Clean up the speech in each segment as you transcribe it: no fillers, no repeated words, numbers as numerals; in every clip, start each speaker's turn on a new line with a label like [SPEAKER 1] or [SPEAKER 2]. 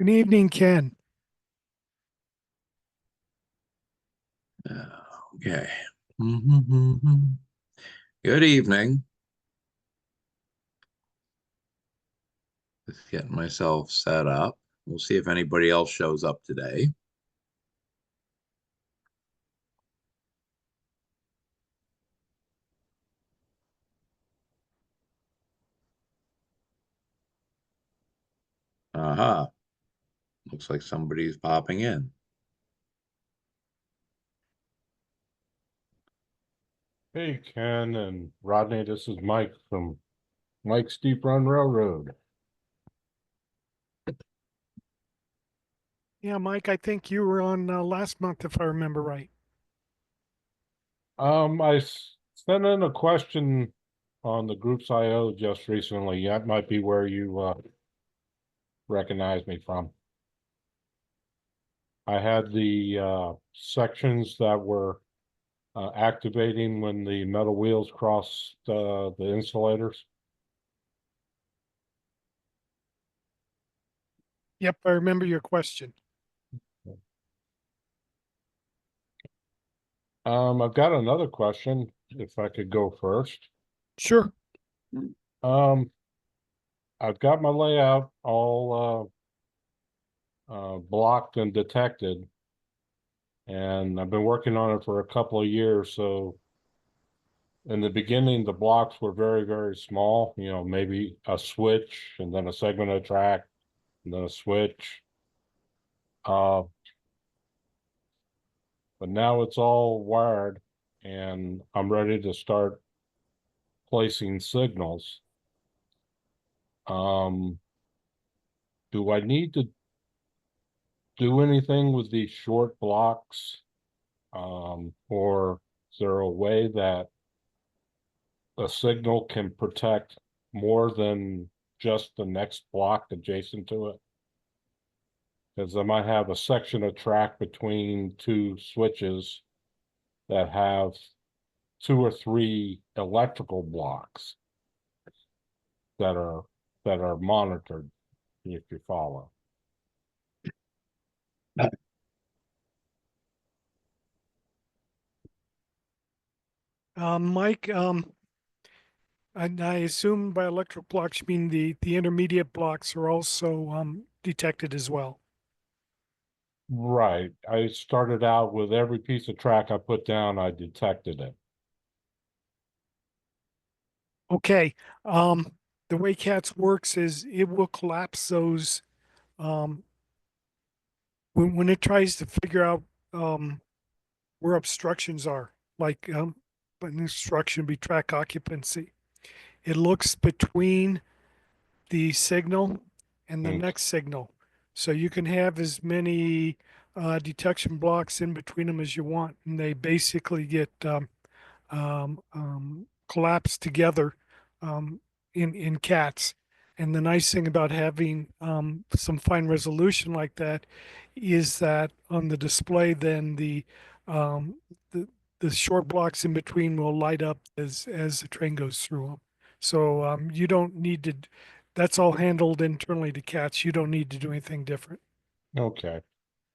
[SPEAKER 1] Good evening, Ken.
[SPEAKER 2] Okay. Mhm. Good evening. Just getting myself set up. We'll see if anybody else shows up today. Aha. Looks like somebody's popping in.
[SPEAKER 3] Hey, Ken and Rodney, this is Mike from Mike's Deep Run Railroad.
[SPEAKER 1] Yeah, Mike, I think you were on last month, if I remember right.
[SPEAKER 3] Sent in a question on the Groups IO just recently. That might be where you recognize me from. I had the sections that were activating when the metal wheels crossed the insulators.
[SPEAKER 1] Yep, I remember your question.
[SPEAKER 3] I've got another question, if I could go first.
[SPEAKER 1] Sure.
[SPEAKER 3] Um, I've got my layout all blocked and detected, and I've been working on it for a couple of years. So in the beginning, the blocks were very, very small, maybe a switch and then a segment of track and then a switch. Uh, but now it's all wired and I'm ready to start placing signals. Um, do I need to do anything with these short blocks? Or is there a way that a signal can protect more than just the next block adjacent to it? Because I might have a section of track between two switches that have two or three electrical blocks that are monitored, if you follow.
[SPEAKER 1] Mike, I assume by electric blocks you mean the intermediate blocks are also detected as well.
[SPEAKER 3] Right. I started out with every piece of track I put down, I detected it.
[SPEAKER 1] Okay. The way CATS works is it will collapse those um, when it tries to figure out where obstructions are, like an obstruction be track occupancy. It looks between the signal and the
[SPEAKER 3] Mm,
[SPEAKER 1] next signal. So you can have as many detection blocks in between them as you want, and they basically get collapsed together um, in CATs. And the nice thing about having some fine resolution like that is that on the display, then um, the the short blocks in between will light up as the train goes through them. So you don't need to. That's all handled internally to CATs. You don't need to do anything different.
[SPEAKER 3] okay.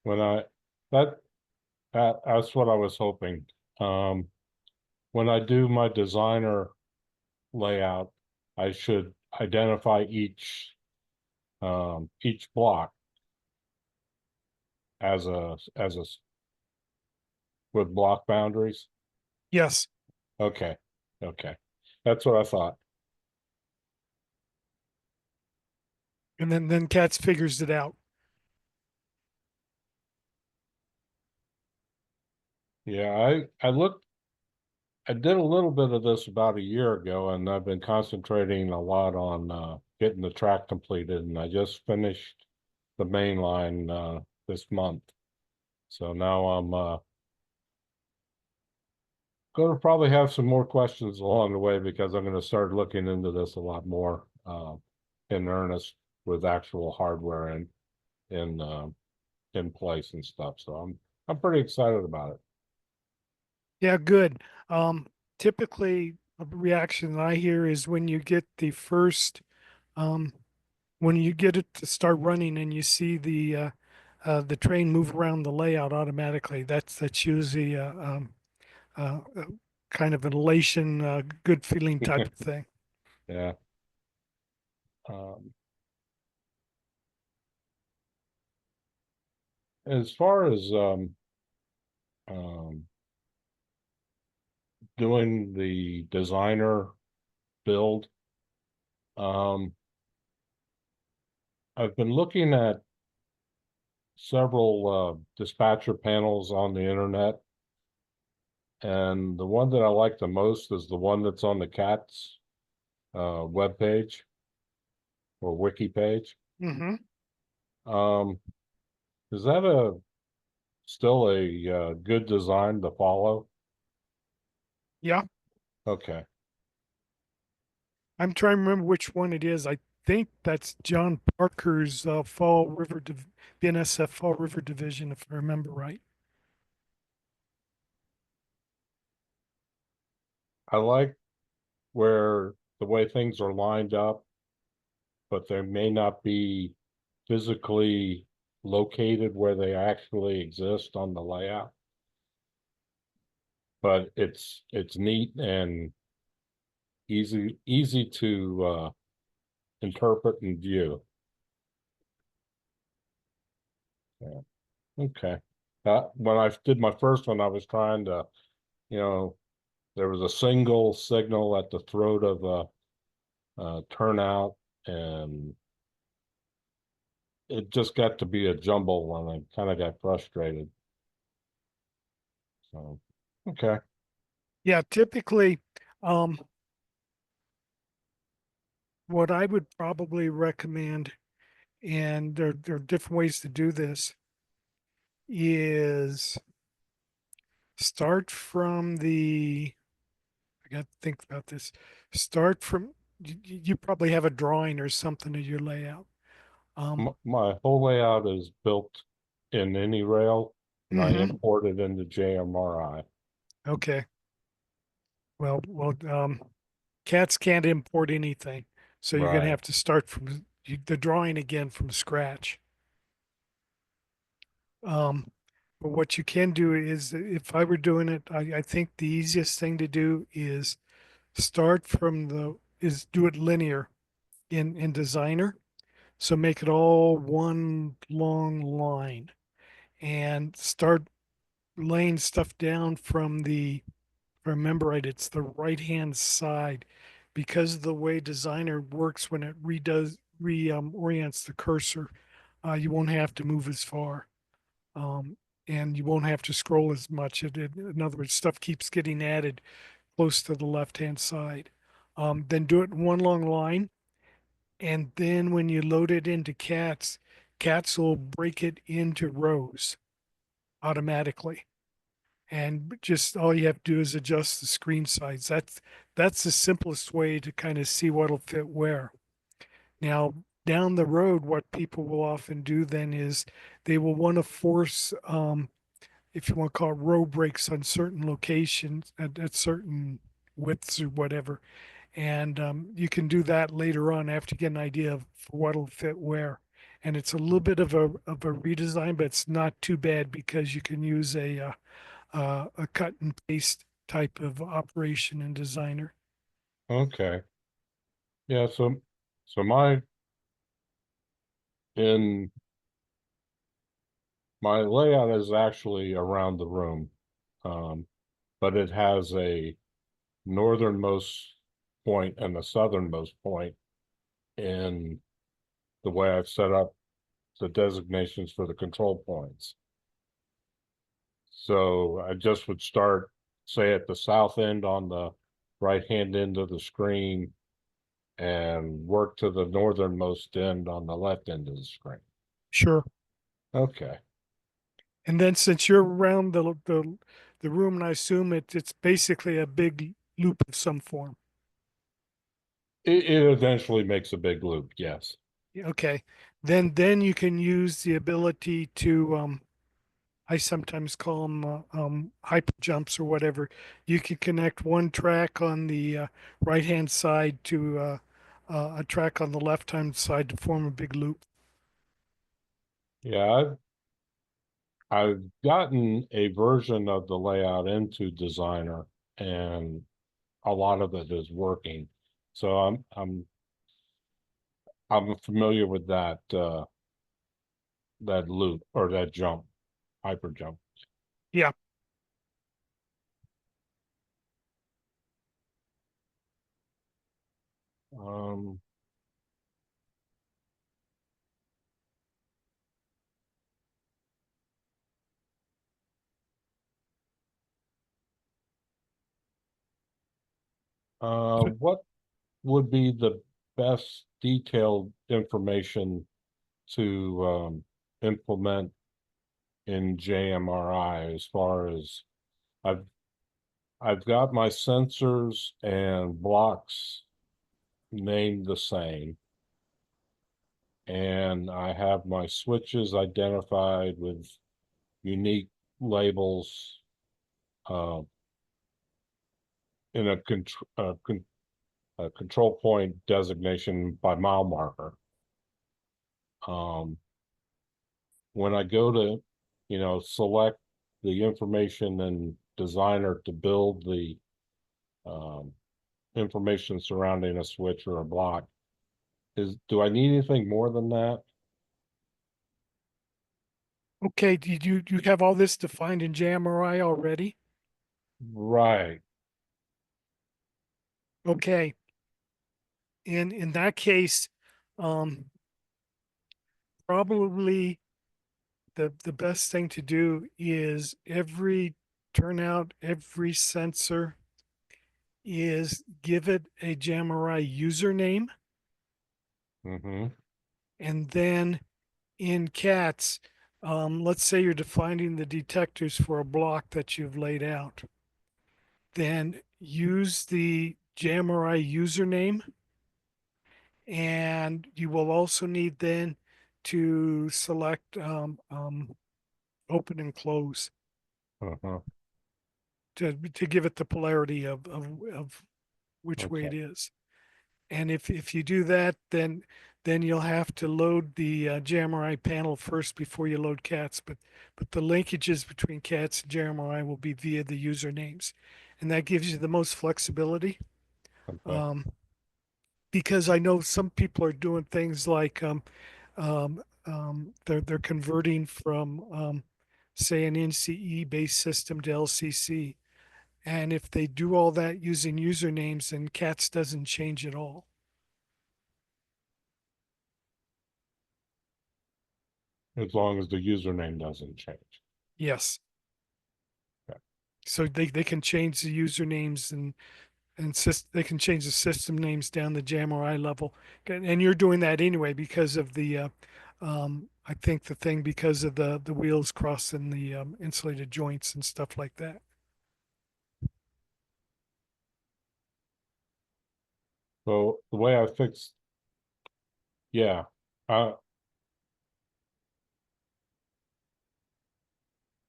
[SPEAKER 3] When that, that's what I was hoping. Um, when I do my designer layout, I should identify each block as a with block boundaries.
[SPEAKER 1] Yes,
[SPEAKER 3] Okay. Okay. That's what I thought.
[SPEAKER 1] and then CATs figures it out.
[SPEAKER 3] Yeah, I did a little bit of this about a year ago, and I've been concentrating a lot on getting the track completed, and I just finished the main line this month. So now I'm going to probably have some more questions along the way because I'm going to start looking into this a lot more in earnest with actual hardware and in in place and stuff. So I'm pretty excited about it.
[SPEAKER 1] Yeah, good. Typically, a reaction that I hear is when you get the first um, when you get it to start running and you see the train move around the layout automatically, that's usually a kind of an elation, good feeling type of thing.
[SPEAKER 3] Yeah. Um, as far as um, doing the designer build, um, I've been looking at several dispatcher panels on the internet, and the one that I like the most is the one that's on the CATS web page or wiki page.
[SPEAKER 1] Hmm.
[SPEAKER 3] Um, is that a still a good design to follow?
[SPEAKER 1] Yeah,
[SPEAKER 3] Okay.
[SPEAKER 1] I'm trying to remember which one it is. I think that's John Parker's the NSF Fall River Division, if I remember right.
[SPEAKER 3] I like where the way things are lined up, but they may not be physically located where they actually exist on the layout. But it's neat and easy to interpret and view. Yeah. Okay. When I did my first one, I was trying to, you know, there was a single signal at the throat of a turnout, and it just got to be a jumble, and I kind of got frustrated. So, okay.
[SPEAKER 1] Yeah, typically, um, what I would probably recommend, and there are different ways to do this, is start from I got to think about this. Start from, you probably have a drawing or something of your layout.
[SPEAKER 3] My whole layout is built in any rail, and I
[SPEAKER 1] Mhm.
[SPEAKER 3] import it into JMRI.
[SPEAKER 1] Okay. Well, cats can't import anything, so you're gonna
[SPEAKER 3] Right.
[SPEAKER 1] have to start from the drawing again from scratch. Um, but what you can do is, if I were doing it, I think the easiest thing to do is do it linear in Designer. So make it all one long line and start laying stuff down from if I remember right, it's the right hand side because of the way Designer works when it orients the cursor. You won't have to move as far. Um, and you won't have to scroll as much. In other words, stuff keeps getting added close to the left hand side. Then do it in one long line. And then when you load it into cats will break it into rows automatically. And just all you have to do is adjust the screen size. That's the simplest way to kind of see what'll fit where. Now, down the road, what people will often do then is they will want to force, if you want to call it row breaks on certain locations at certain widths or whatever. And you can do that later on after you get an idea of what'll fit where. And it's a little bit of a redesign, but it's not too bad because you can use a cut and paste type of operation in Designer.
[SPEAKER 3] Okay. Yeah. So in my layout is actually around the room, um, but it has a northernmost point and a southernmost point in the way I've set up the designations for the control points. So I just would start, say, at the south end on the right-hand end of the screen and work to the northernmost end on the left end of the screen.
[SPEAKER 1] Sure.
[SPEAKER 3] Okay.
[SPEAKER 1] And then since you're around the room, and I assume it's basically a big loop of some form.
[SPEAKER 3] It eventually makes a big loop, yes.
[SPEAKER 1] Okay. Then you can use the ability to I sometimes call them hyper jumps or whatever. You can connect one track on the right hand side to a track on the left-hand side to form a big loop.
[SPEAKER 3] Yeah, I've gotten a version of the layout into Designer, and a lot of it is working. So I'm familiar with that loop or that jump, hyper jump.
[SPEAKER 1] Yeah.
[SPEAKER 3] Um, what would be the best detailed information to implement in JMRI as far as I've I've got my sensors and blocks named the same, and I have my switches identified with unique labels uh, in a control point designation by mile marker. Um, when I go to, select the information and designer to build the um, information surrounding a switch or a block, do I need anything more than that?
[SPEAKER 1] Okay, did you have all this defined in JMRI already?
[SPEAKER 3] Right.
[SPEAKER 1] Okay. In that case, um, probably the best thing to do is every turnout, every sensor is give it a JMRI username,
[SPEAKER 3] Mm-hmm.
[SPEAKER 1] and then in CATS, let's say you're defining the detectors for a block that you've laid out. Then use the JMRI username, and you will also need then to select open and close
[SPEAKER 3] Uh-huh.
[SPEAKER 1] to give it the polarity of which way
[SPEAKER 3] Okay.
[SPEAKER 1] it is. And if you do that, then you'll have to load the JMRI panel first before you load CATS. But the linkages between CATS and JMRI will be via the usernames, and that gives you the most flexibility.
[SPEAKER 3] Okay.
[SPEAKER 1] Um, because I know some people are doing things like they're converting from say an NCE based system to LCC, and if they do all that using usernames, then CATS doesn't change at all.
[SPEAKER 3] As long as the username doesn't change.
[SPEAKER 1] Yes.
[SPEAKER 3] Okay.
[SPEAKER 1] So they can change the usernames and they can change the system names down the JMRI level. And you're doing that anyway because of the I think the thing because of the wheels crossing the insulated joints and stuff like that.
[SPEAKER 3] So the way I fixed, yeah, uh,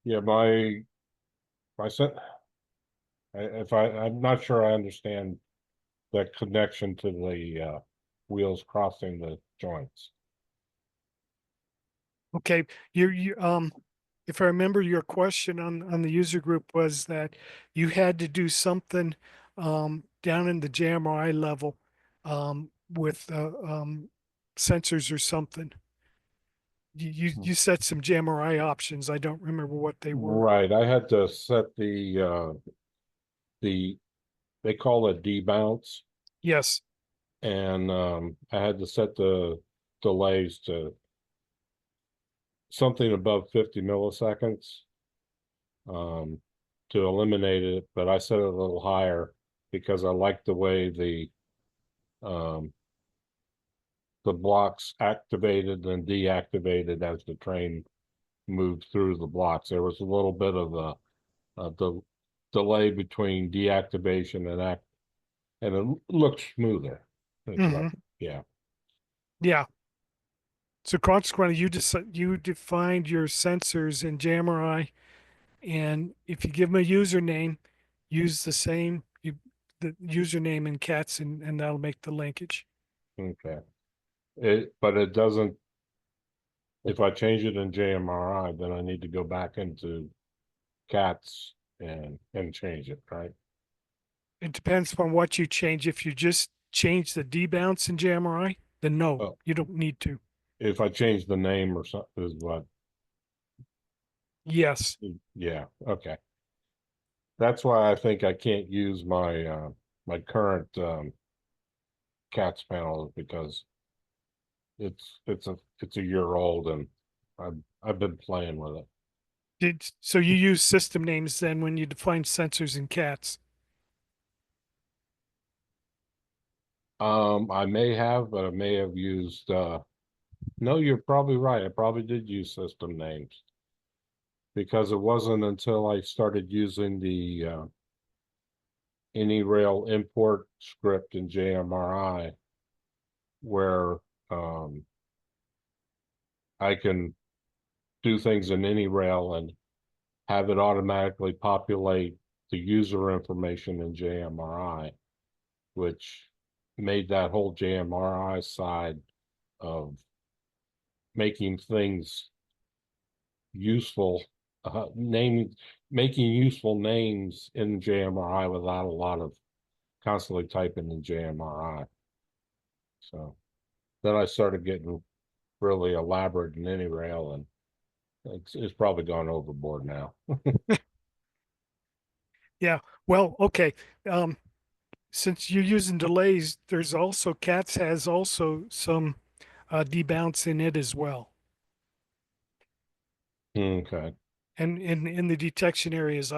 [SPEAKER 3] yeah, my set. I'm not sure I understand the connection to the wheels crossing the joints.
[SPEAKER 1] Okay, you if I remember your question on the user group was that you had to do something down in the JMRI level with sensors or something. You set some JMRI options. I don't remember what they were.
[SPEAKER 3] Right. I had to set the they call it debounce,
[SPEAKER 1] Yes.
[SPEAKER 3] and I had to set the delays to something above 50 milliseconds um, to eliminate it, but I set it a little higher because I like the way um, the blocks activated and deactivated as the train moved through the blocks. There was a little bit of the delay between deactivation and act, and it looked smoother.
[SPEAKER 1] Hmm.
[SPEAKER 3] Yeah.
[SPEAKER 1] Yeah. So consequently, you defined your sensors in JMRI, and if you give them a username, use the username in CATS, and that'll make the linkage.
[SPEAKER 3] Okay. But it doesn't, if I change it in JMRI, then I need to go back into cats and change it, right?
[SPEAKER 1] It depends upon what you change. If you just change the debounce in JMRI, then no,
[SPEAKER 3] Oh,
[SPEAKER 1] you don't need to.
[SPEAKER 3] if I change the name or something is what,
[SPEAKER 1] Yes.
[SPEAKER 3] yeah, okay. That's why I think I can't use my current cats panel because it's a year old and I've been playing with it.
[SPEAKER 1] So you use system names then when you define sensors in cats.
[SPEAKER 3] I may have, but I may have used no, you're probably right. I probably did use system names because it wasn't until I started using the any rail import script in JMRI where um I can do things in any rail and have it automatically populate the user information in JMRI, which made that whole JMRI side of making things useful, naming, making useful names in JMRI without a lot of constantly typing in JMRI. So then I started getting really elaborate in any rail, and it's probably gone overboard now.
[SPEAKER 1] Yeah. Well, okay. Um, since you're using delays, there's also cats has also some debounce in it as well.
[SPEAKER 3] Okay.
[SPEAKER 1] And in the detection areas,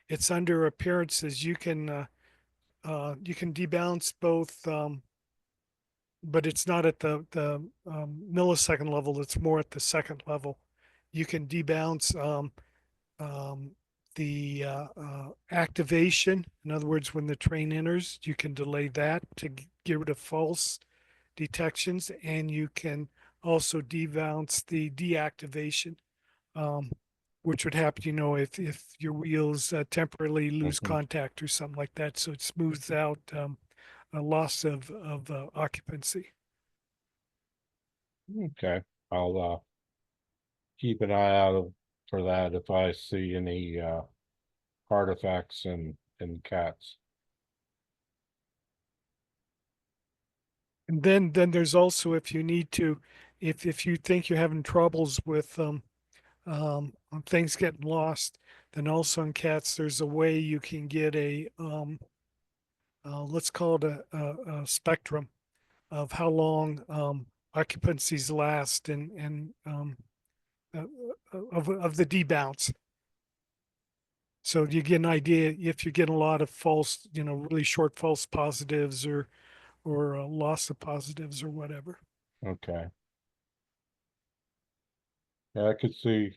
[SPEAKER 1] it's under appearances. You can debounce both, but it's not at the millisecond level. It's more at the second level. You can debounce um, the activation. In other words, when the train enters, you can delay that to get rid of false detections, and you can also debounce the deactivation, um, which would happen, if your wheels temporarily lose
[SPEAKER 3] Mhm.
[SPEAKER 1] contact or something like that. So it smooths out a loss of occupancy.
[SPEAKER 3] Okay. I'll keep an eye out for that if I see any artifacts in cats.
[SPEAKER 1] And then there's also, if you need to, if you think you're having troubles with on things getting lost, then also in cats there's a way you can get a let's call it a spectrum of how long occupancies last and uh, of the debounce. So you get an idea if you get a lot of false, really short false positives or a loss of positives or whatever.
[SPEAKER 3] Okay. Yeah, I could see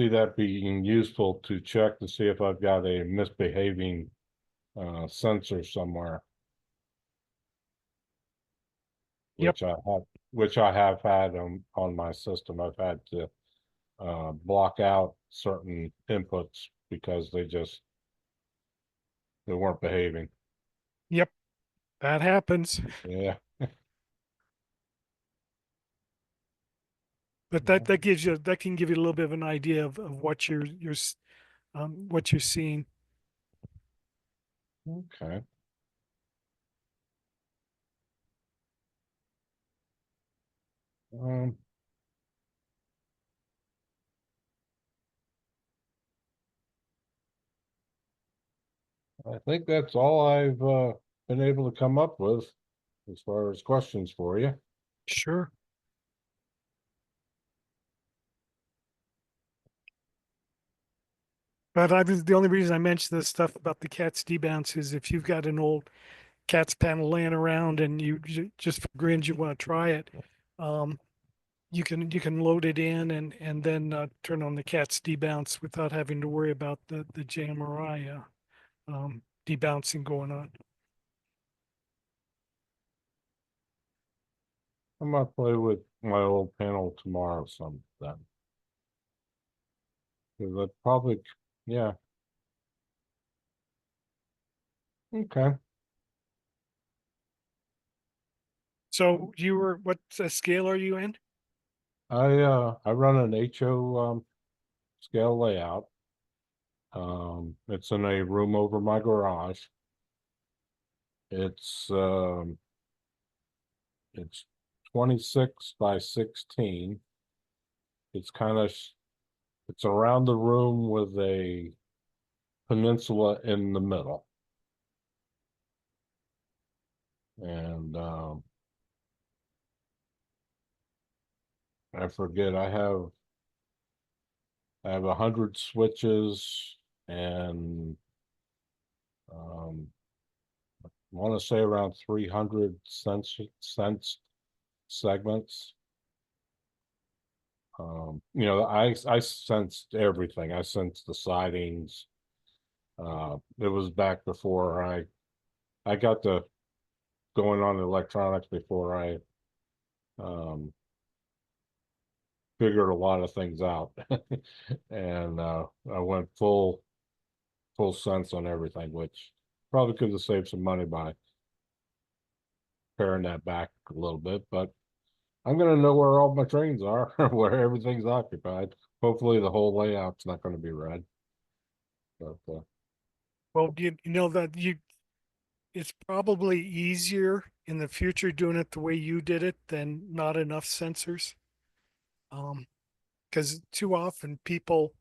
[SPEAKER 3] that being useful to check to see if I've got a misbehaving sensor somewhere,
[SPEAKER 1] Yep.
[SPEAKER 3] which I have had on my system. I've had to block out certain inputs because they weren't behaving.
[SPEAKER 1] Yep. That happens.
[SPEAKER 3] Yeah.
[SPEAKER 1] But that can give you a little bit of an idea of what what you're seeing.
[SPEAKER 3] Okay. Um, I think that's all I've been able to come up with as far as questions for you.
[SPEAKER 1] Sure. But the only reason I mentioned this stuff about the cat's debounce is if you've got an old cat's panel laying around and just for grins you want to try it, um, you can load it in and then turn on the cat's debounce without having to worry about the JMRI debouncing going on.
[SPEAKER 3] I might play with my old panel tomorrow sometime. That probably, yeah. Okay.
[SPEAKER 1] So what scale are you in?
[SPEAKER 3] I run an HO scale layout. It's in a room over my garage. It's 26 by 16. It's it's around the room with a peninsula in the middle. And I forget, I have 100 switches and I want to say around 300 sense segments. I sensed everything. I sensed the sidings. It was back before I got to going on electronics before I figured a lot of things out. And I went full sense on everything, which probably could have saved some money by paring that back a little bit, but I'm gonna know where all my trains are, where everything's occupied. Hopefully the whole layout's not gonna be red. But
[SPEAKER 1] Well, you know that it's probably easier in the future doing it the way you did it than not enough sensors. Because too often people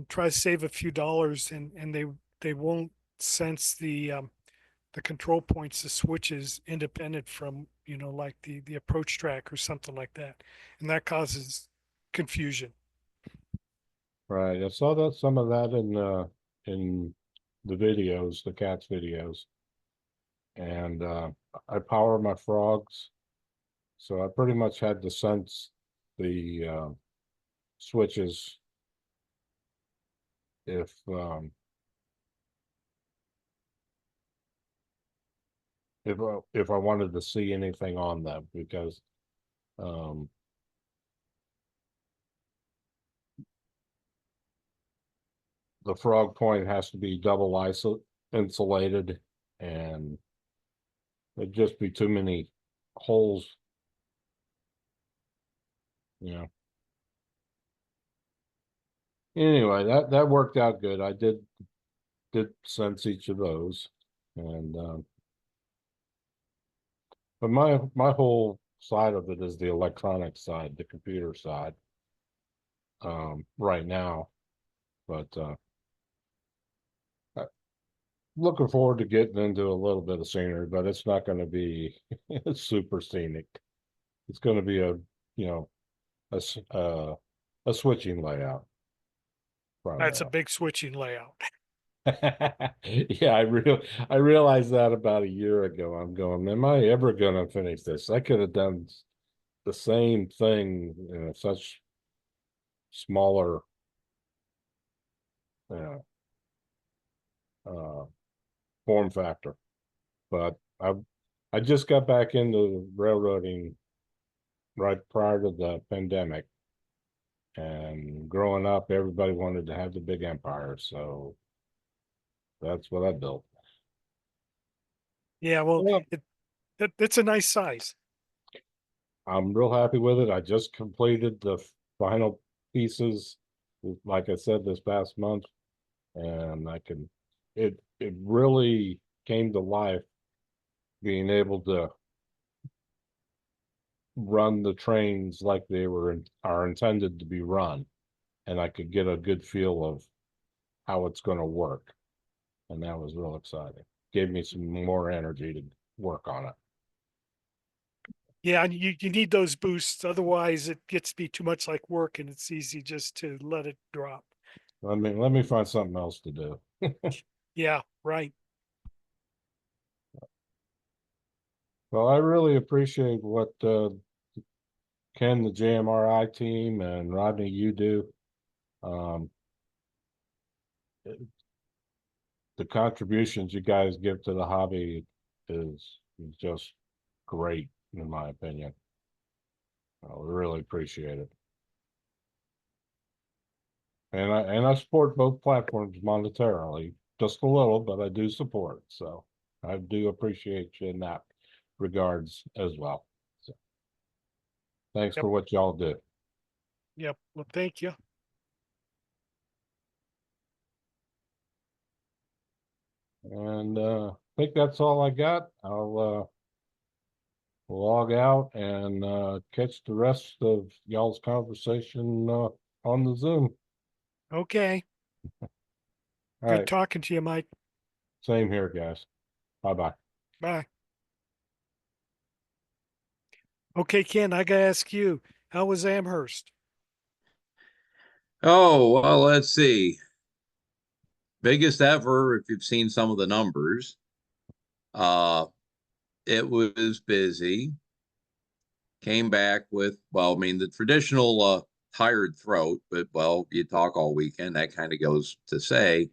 [SPEAKER 1] try to save a few dollars and they won't sense the control points, the switches independent from, like the approach track or something like that. And that causes confusion.
[SPEAKER 3] right, I saw that some of that in the videos, the cats videos. And I power my frogs, so I pretty much had to sense the switches if if I wanted to see anything on them, because um the frog point has to be double insulated, and there'd just be too many holes, you know. Anyway, that worked out good. I did sense each of those. And but my whole side of it is the electronic side, the computer side, right now. But looking forward to getting into a little bit of scenery, but it's not going to be super scenic. It's going to be you know, a switching layout
[SPEAKER 1] That's a
[SPEAKER 3] primarily.
[SPEAKER 1] big switching layout.
[SPEAKER 3] Yeah, I realized that about a year ago. I'm going, am I ever going to finish this? I could have done the same thing in such smaller, uh, uh, form factor. But I just got back into railroading right prior to the pandemic, and growing up, everybody wanted to have the big empire, so that's what I built.
[SPEAKER 1] Yeah, well,
[SPEAKER 3] Well,
[SPEAKER 1] that's a nice size.
[SPEAKER 3] I'm real happy with it. I just completed the final pieces, like I said, this past month, and it really came to life being able to run the trains like are intended to be run, and I could get a good feel of how it's going to work, and that was real exciting. Gave me some more energy to work on it.
[SPEAKER 1] Yeah, and you need those boosts. Otherwise, it gets to be too much like work and it's easy just to let it drop.
[SPEAKER 3] Let me find something else to do.
[SPEAKER 1] Yeah, right.
[SPEAKER 3] Well, I really appreciate what Ken, the JMRI team, and Rodney, you do. Um, the contributions you guys give to the hobby is just great, in my opinion. I really appreciate it. And I support both platforms monetarily, just a little, but I do support. So I do appreciate you in that regards as well. So, thanks
[SPEAKER 1] Yep.
[SPEAKER 3] for what y'all do.
[SPEAKER 1] Yep. Well, thank you.
[SPEAKER 3] And I think that's all I got. I'll log out and catch the rest of y'all's conversation on the Zoom.
[SPEAKER 1] Okay.
[SPEAKER 3] All
[SPEAKER 1] Good
[SPEAKER 3] right.
[SPEAKER 1] talking to you, Mike.
[SPEAKER 3] Same here, guys. Bye-bye.
[SPEAKER 1] Bye. Okay, Ken, I gotta ask you, how was Amherst?
[SPEAKER 2] Oh, well, let's see. Biggest ever, if you've seen some of the numbers. Uh, it was busy. Came back with, well, I mean, the traditional tired throat, but well, you talk all weekend. That kind of goes to say.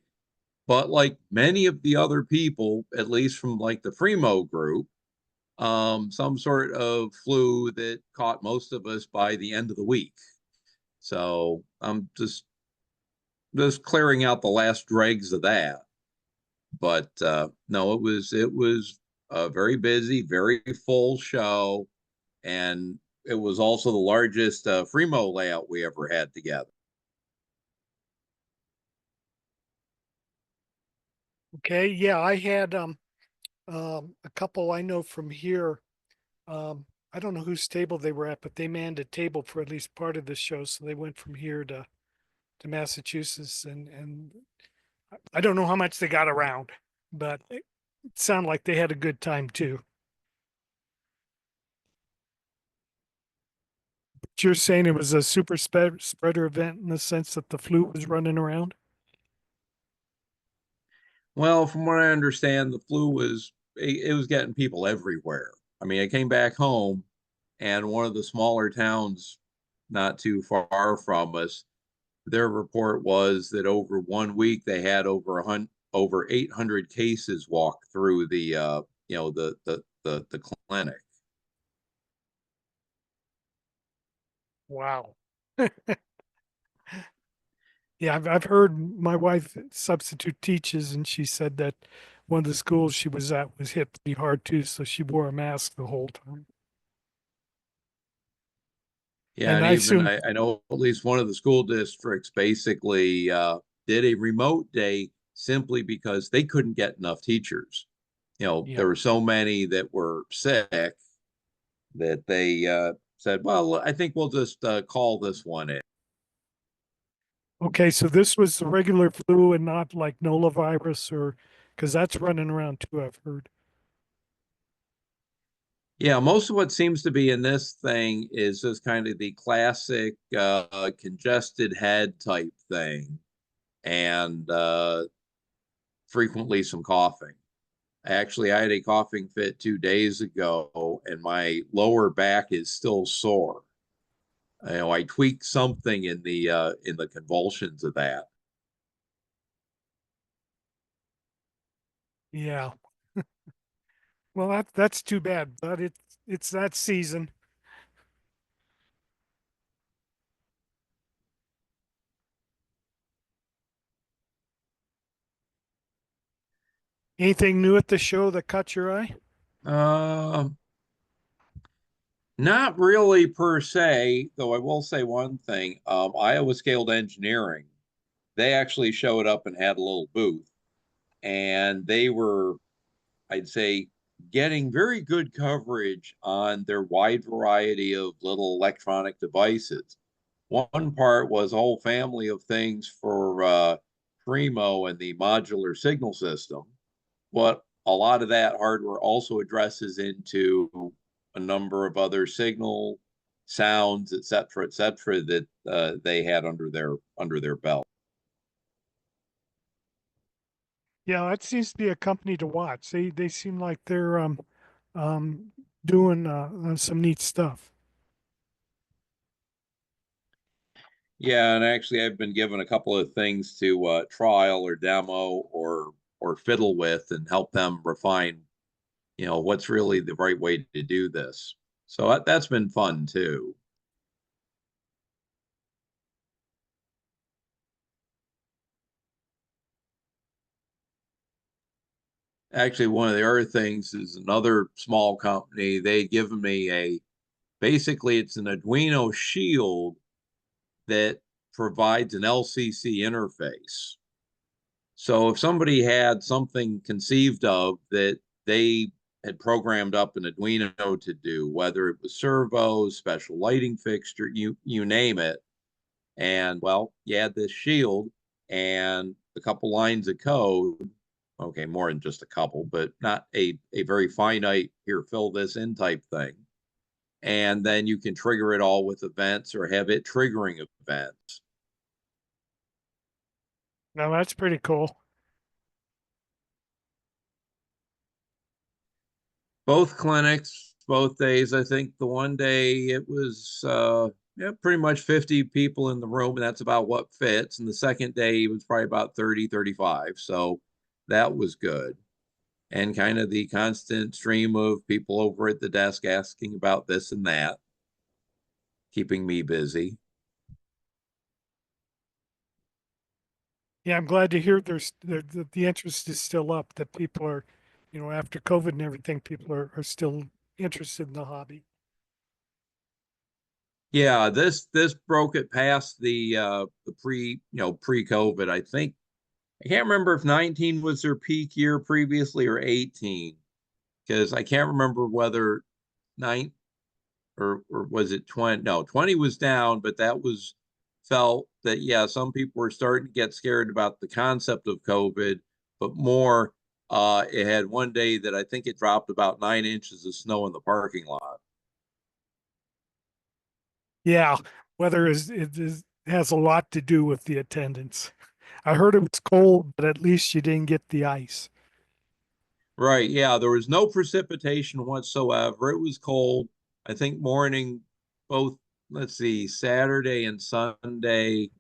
[SPEAKER 2] But like many of the other people, at least from like the Fremo group, some sort of flu that caught most of us by the end of the week. So I'm just clearing out the last dregs of that. But no, it was a very busy, very full show, and it was also the largest Fremo layout we ever had together.
[SPEAKER 1] Okay, yeah, I had a couple I know from here. I don't know whose table they were at, but they manned a table for at least part of the show, so they went from here to Massachusetts, and I don't know how much they got around, but it sounded like they had a good time too. But you're saying it was a super spreader event in the sense that the flu was running around?
[SPEAKER 2] Well, from what I understand, the flu it was getting people everywhere. I mean, I came back home, and one of the smaller towns not too far from us, their report was that over 1 week they had over 800 cases walk through the the clinic.
[SPEAKER 1] Wow. Yeah, I've heard my wife substitute teaches, and she said that one of the schools she was at was hit pretty hard too, so she wore a mask the whole time.
[SPEAKER 2] Yeah,
[SPEAKER 1] And
[SPEAKER 2] and
[SPEAKER 1] I
[SPEAKER 2] even
[SPEAKER 1] assume,
[SPEAKER 2] I know at least one of the school districts basically did a remote day simply because they couldn't get enough teachers. You know,
[SPEAKER 1] yeah.
[SPEAKER 2] there were so many that were sick that they said, well, I think we'll just call this one in.
[SPEAKER 1] Okay, so this was the regular flu and not like Nola virus or because that's running around too, I've heard.
[SPEAKER 2] Yeah, most of what seems to be in this thing is just kind of the classic congested head type thing and frequently some coughing. Actually, I had a coughing fit 2 days ago, and my lower back is still sore. You know, I tweaked something in the convulsions of that.
[SPEAKER 1] Yeah. Well, that's too bad, but it's that season. Anything new at the show that caught your eye?
[SPEAKER 2] Uh, Not really per se, though I will say one thing. Iowa Scaled Engineering, they actually showed up and had a little booth, and they were, I'd say, getting very good coverage on their wide variety of little electronic devices. One part was a whole family of things for Primo and the modular signal system, but a lot of that hardware also addresses into a number of other signal sounds, et cetera, that they had under their belt.
[SPEAKER 1] Yeah, that seems to be a company to watch. They seem like they're um doing some neat stuff.
[SPEAKER 2] Yeah, and actually, I've been given a couple of things to trial or demo or fiddle with and help them refine, you know, what's really the right way to do this. So that's been fun too. Actually, one of the other things is another small company. They'd given me basically it's an Arduino shield that provides an LCC interface. So if somebody had something conceived of that they had programmed up an Arduino to do, whether it was servos, special lighting fixture, you name it, and well, you had this shield and a couple lines of code. Okay, more than just a couple, but not a very finite here, fill this in type thing. And then you can trigger it all with events or have it triggering events.
[SPEAKER 1] Now that's pretty cool.
[SPEAKER 2] Both clinics, both days. I think the one day it was yeah, pretty much 50 people in the room, and that's about what fits. And the second day it was probably about 30, 35. So that was good. And kind of the constant stream of people over at the desk asking about this and that, keeping me busy.
[SPEAKER 1] Yeah, I'm glad to hear the interest is still up, that people are, after COVID and everything, people are still interested in the hobby.
[SPEAKER 2] Yeah, this broke it past the pre-COVID. I think I can't remember if 19 was their peak year previously or 18, because I can't remember whether 9 or was it 20? No, 20 was down, but that was felt that yeah, some people were starting to get scared about the concept of COVID, but more it had one day that I think it dropped about 9 inches of snow in the parking lot.
[SPEAKER 1] Yeah, weather has a lot to do with the attendance. I heard it was cold, but at least you didn't get the ice.
[SPEAKER 2] Right. Yeah. There was no precipitation whatsoever. It was cold. I think morning, both, let's see, Saturday and Sunday.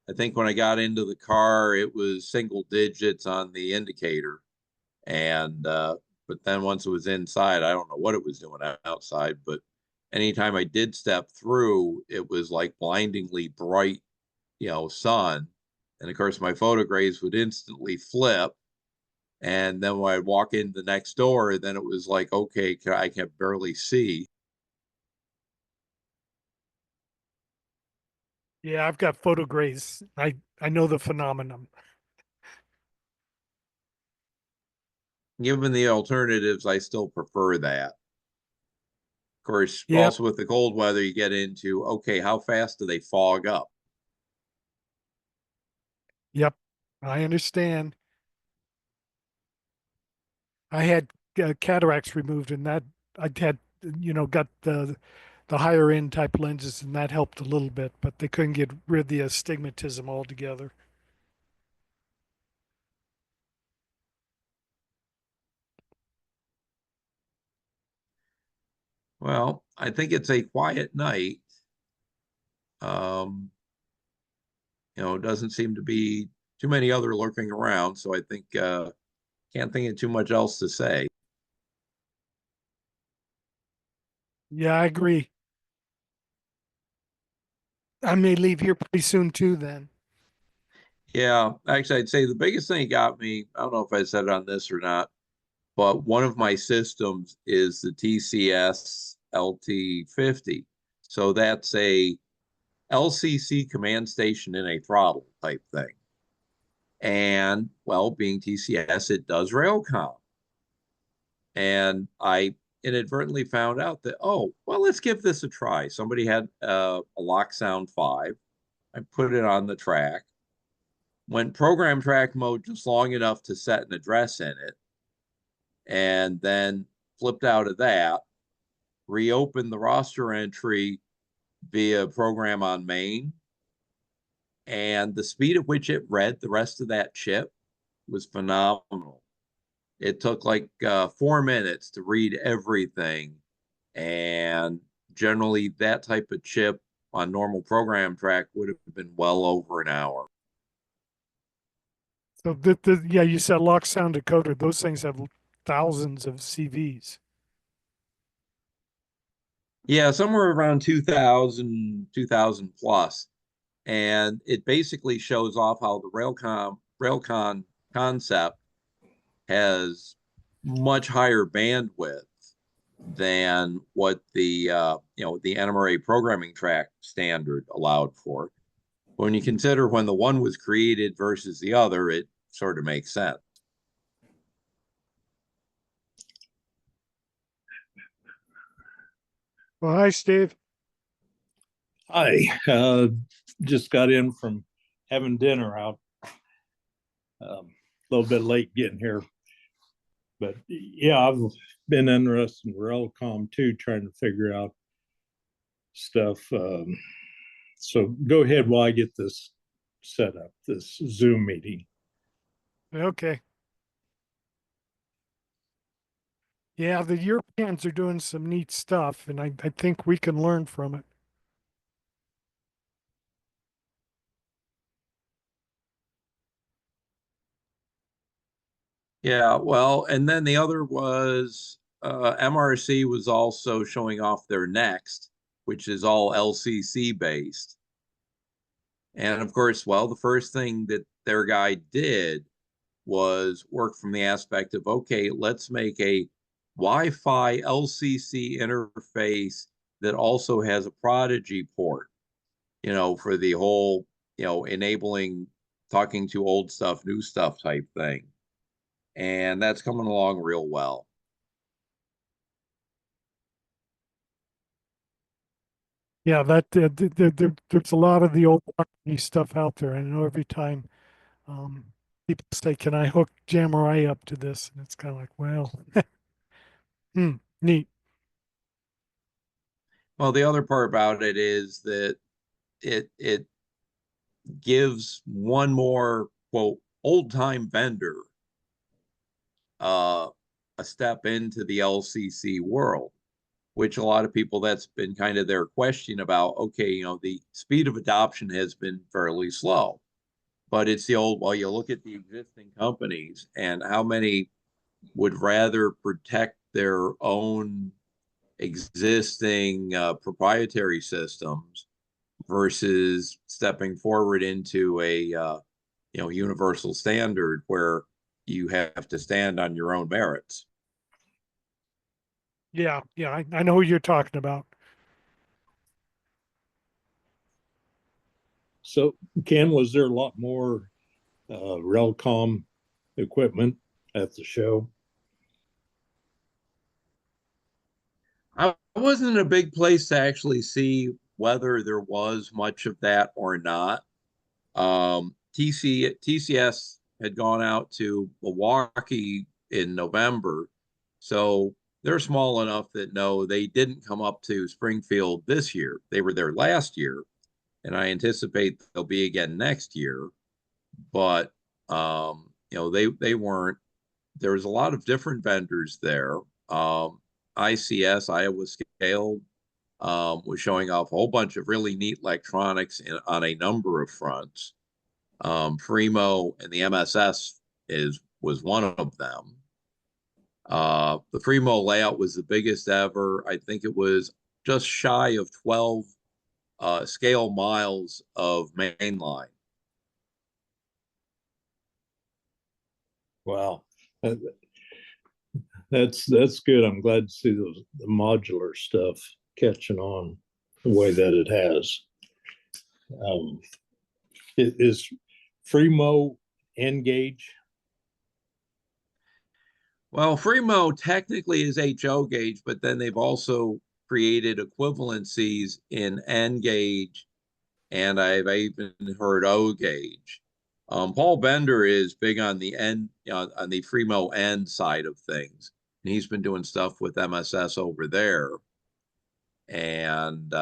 [SPEAKER 2] I think when I got into the car, it was single digits on the indicator. And, but then once it was inside, I don't know what it was doing outside, but anytime I did step through, it was like blindingly bright, sun. And of course, my photographs would instantly flip, and then when I walk in the next door, then it was like, okay, I can barely see.
[SPEAKER 1] Yeah, I've got photographs. I know the phenomenon.
[SPEAKER 2] Given the alternatives, I still prefer that. Of course,
[SPEAKER 1] Yep,
[SPEAKER 2] also with the cold weather, you get into, okay, how fast do they fog up?
[SPEAKER 1] yep. I understand. I had cataracts removed, and that I had, got the higher end type lenses, and that helped a little bit, but they couldn't get rid of the astigmatism altogether.
[SPEAKER 2] Well, I think it's a quiet night. Um, it doesn't seem to be too many other lurking around, so I think can't think of too much else to say.
[SPEAKER 1] Yeah, I agree. I may leave here pretty soon too, then.
[SPEAKER 2] Yeah, actually, I'd say the biggest thing that got me, I don't know if I said it on this or not, but one of my systems is the TCS LT50. So that's a LCC command station in a throttle type thing. And well, being TCS, it does Railcom. And I inadvertently found out that, oh, well, let's give this a try. Somebody had a Lock Sound 5. I put it on the track, went program track mode just long enough to set an address in it, and then flipped out of that, reopened the roster entry via program on main, and the speed at which it read the rest of that chip was phenomenal. It took like 4 minutes to read everything, and generally that type of chip on normal program track would have been well over an hour.
[SPEAKER 1] So yeah, you said lock sound decoder. Those things have thousands of CVs.
[SPEAKER 2] Yeah, somewhere around 2000, 2000 plus. And it basically shows off how the Railcon concept has much higher bandwidth than what the the NMRA programming track standard allowed for. When you consider when the one was created versus the other, it sort of makes sense.
[SPEAKER 1] Well, hi, Steve.
[SPEAKER 4] Hi, just got in from having dinner out. A little bit late getting here, but yeah, I've been interested in Relcom too, trying to figure out stuff. So go ahead while I get this set up, this Zoom meeting.
[SPEAKER 1] Okay. Yeah, the Europeans are doing some neat stuff, and I think we can learn from it.
[SPEAKER 2] Yeah, well, and then the other was MRC was also showing off their next, which is all LCC based. And of course, well, the first thing that their guy did was work from the aspect of, okay, let's make a Wi-Fi LCC interface that also has a Prodigy port, for the whole, enabling talking to old stuff, new stuff type thing. And that's coming along real well.
[SPEAKER 1] Yeah, there's a lot of the old company stuff out there. I know every time um, people say, "Can I hook Jammerai up to this?" And it's kind of like, well, neat.
[SPEAKER 2] Well, the other part about it is that it gives one more quote old time vendor uh, a step into the LCC world, which a lot of people that's been kind of their question about. Okay, the speed of adoption has been fairly slow, but it's the old. Well, you look at the existing companies and how many would rather protect their own existing proprietary systems versus stepping forward into a universal standard where you have to stand on your own merits.
[SPEAKER 1] Yeah, yeah, I know who you're talking about.
[SPEAKER 4] So, Ken, was there a lot more Relcom equipment at the show?
[SPEAKER 2] I wasn't in a big place to actually see whether there was much of that or not. TCS had gone out to Milwaukee in November, so they're small enough that no, they didn't come up to Springfield this year. They were there last year, and I anticipate they'll be again next year. But they weren't. There was a lot of different vendors there. ICS, Iowa Scale, was showing off a whole bunch of really neat electronics on a number of fronts. Fremo and the MSS was one of them. The Fremo layout was the biggest ever. I think it was just shy of 12 scale miles of mainline.
[SPEAKER 4] Wow, that's good. I'm glad to see the modular stuff catching on the way that it has. Is Fremo N-Gauge?
[SPEAKER 2] Well, Fremo technically is HO gauge, but then they've also created equivalencies in N gauge, and I've even heard O gauge. Paul Bender is big on the N on the Fremo N side of things, and he's been doing stuff with MSS over there, and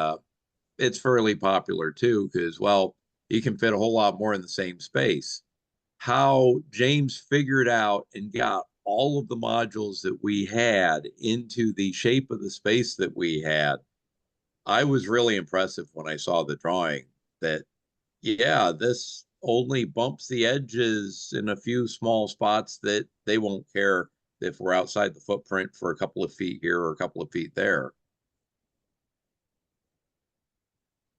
[SPEAKER 2] it's fairly popular too because well, you can fit a whole lot more in the same space. How James figured out and got all of the modules that we had into the shape of the space that we had, I was really impressive when I saw the drawing that, yeah, this only bumps the edges in a few small spots that they won't care if we're outside the footprint for a couple of feet here or a couple of feet there.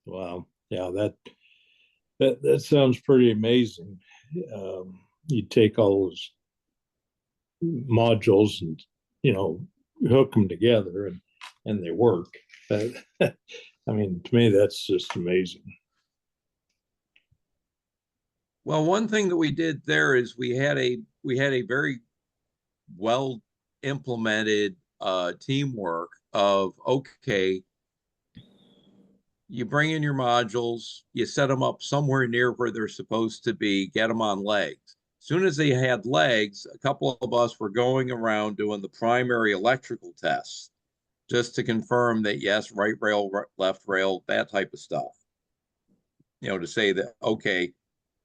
[SPEAKER 4] Wow, yeah, that sounds pretty amazing. You take all those modules and, hook them together and they work. But, I mean, to me, that's just amazing.
[SPEAKER 2] Well, one thing that we did there is we had a very well implemented teamwork of, okay, you bring in your modules, you set them up somewhere near where they're supposed to be, get them on legs. As soon as they had legs, a couple of us were going around doing the primary electrical tests just to confirm that, yes, right rail, left rail, that type of stuff. To say that, okay,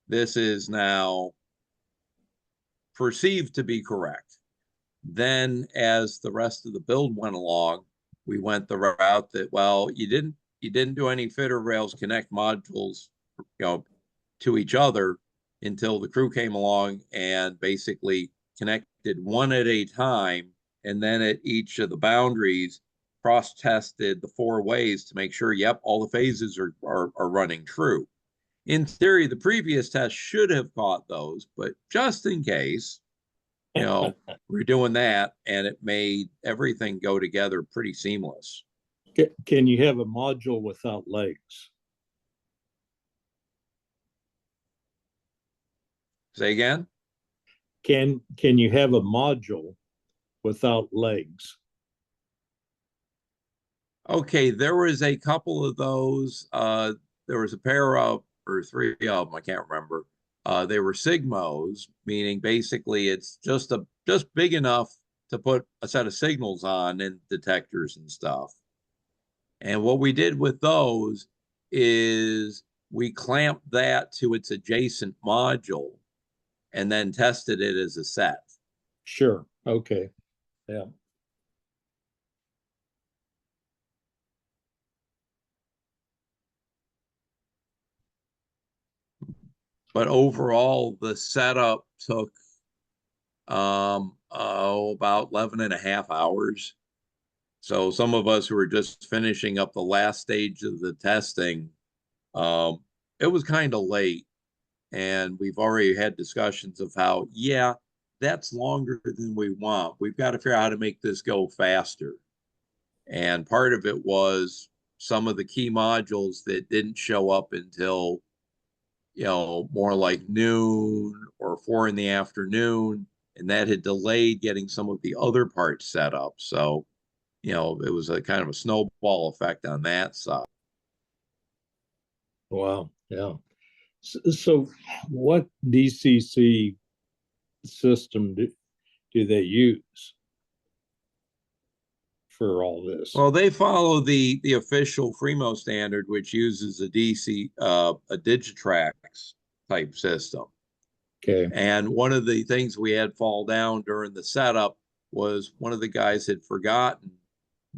[SPEAKER 2] this is now perceived to be correct. Then, as the rest of the build went along, we went the route that, well, you didn't do any fitter rails connect modules, to each other until the crew came along and basically connected one at a time, and then at each of the boundaries cross tested the 4 ways to make sure, yep, all the phases are running true. In theory, the previous test should have caught those, but just in case, we're doing that, and it made everything go together pretty seamless.
[SPEAKER 4] Can you have a module without legs?
[SPEAKER 2] Say again?
[SPEAKER 4] Can you have a module without legs?
[SPEAKER 2] Okay, there was a couple of those. There was a pair of, or 3 of them, I can't remember. They were Sigmos, meaning basically it's just big enough to put a set of signals on and detectors and stuff. And what we did with those is we clamped that to its adjacent module and then tested it as a set.
[SPEAKER 4] Sure. Okay. Yeah.
[SPEAKER 2] But overall, the setup took about 11 and a half hours. So some of us who were just finishing up the last stage of the testing, it was kind of late. And we've already had discussions of how, yeah, that's longer than we want. We've got to figure out how to make this go faster. And part of it was some of the key modules that didn't show up until, more like noon or 4 in the afternoon. And that had delayed getting some of the other parts set up. So, it was a kind of a snowball effect on that side.
[SPEAKER 4] Wow. Yeah. So what DCC system do they use for all this?
[SPEAKER 2] Well, they follow the official Fremo standard, which uses a Digitrax type system.
[SPEAKER 4] Okay.
[SPEAKER 2] And one of the things we had fall down during the setup was one of the guys had forgotten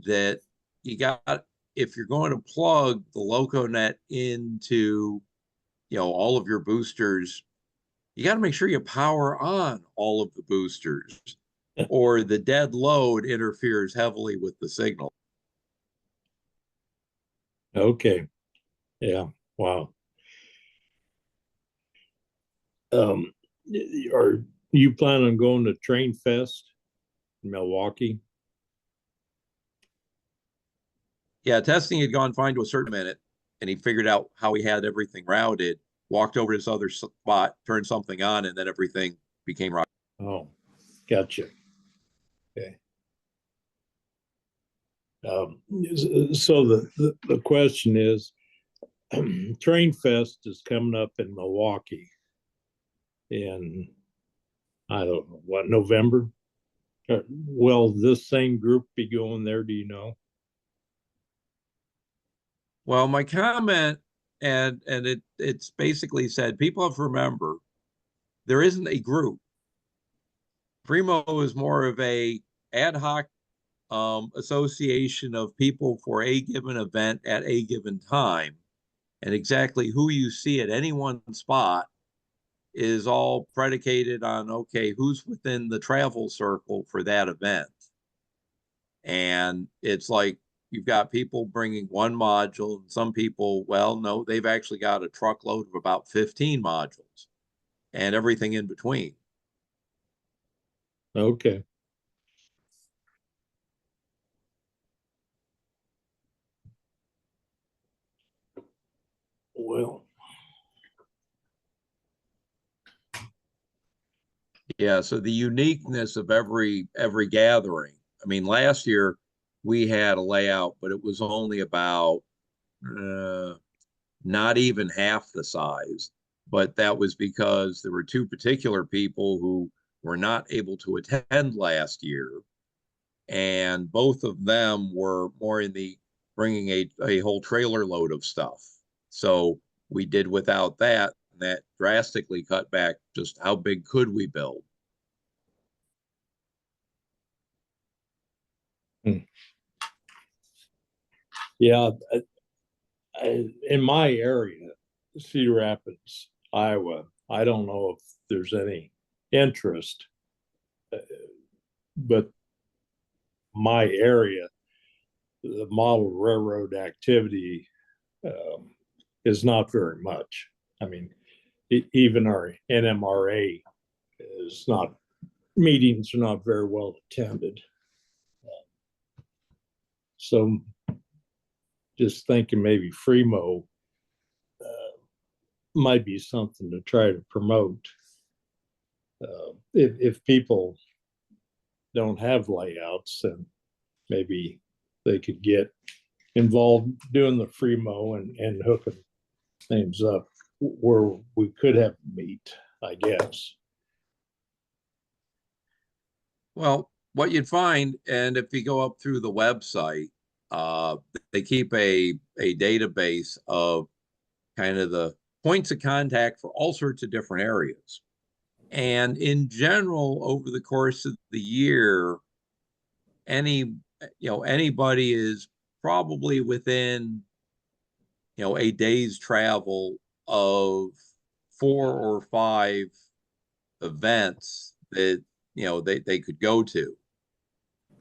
[SPEAKER 2] that if you're going to plug the LocoNet into, all of your boosters, you got to make sure you power on all of the boosters or the dead load interferes heavily with the signal.
[SPEAKER 4] Okay. Yeah. Wow. Are you planning on going to Train Fest in Milwaukee?
[SPEAKER 2] Yeah, testing had gone fine to a certain minute, and he figured out how he had everything routed, walked over to this other spot, turned something on, and then everything became right.
[SPEAKER 4] Oh, gotcha. Okay. So the question is, Train Fest is coming up in Milwaukee in, I don't know, what, November? Will this same group be going there? Do you know?
[SPEAKER 2] Well, my comment, and it's basically said, people have to remember there isn't a group. Primo is more of a ad hoc association of people for a given event at a given time, and exactly who you see at any one spot is all predicated on, okay, who's within the travel circle for that event. And it's like you've got people bringing one module, and some people, well, no, they've actually got a truckload of about 15 modules and everything in between.
[SPEAKER 4] Okay. Well,
[SPEAKER 2] Yeah, so the uniqueness of every gathering. I mean, last year we had a layout, but it was only about uh, not even half the size. But that was because there were two particular people who were not able to attend last year, and both of them were more in the bringing a whole trailer load of stuff. So we did without that, and that drastically cut back just how big could we build.
[SPEAKER 4] yeah, in my area, Cedar Rapids, Iowa, I don't know if there's any interest, but my area, the model railroad activity is not very much. I mean, even our NMRA is not, meetings are not very well attended. So just thinking maybe Fremo might be something to try to promote. If people don't have layouts, then maybe they could get involved doing the Fremo and hooking things up where we could have meet, I guess.
[SPEAKER 2] Well, what you'd find, and if you go up through the website, uh, they keep a database of kind of the points of contact for all sorts of different areas. And in general, over the course of the year, any anybody is probably within a day's travel of 4 or 5 events that they could go to.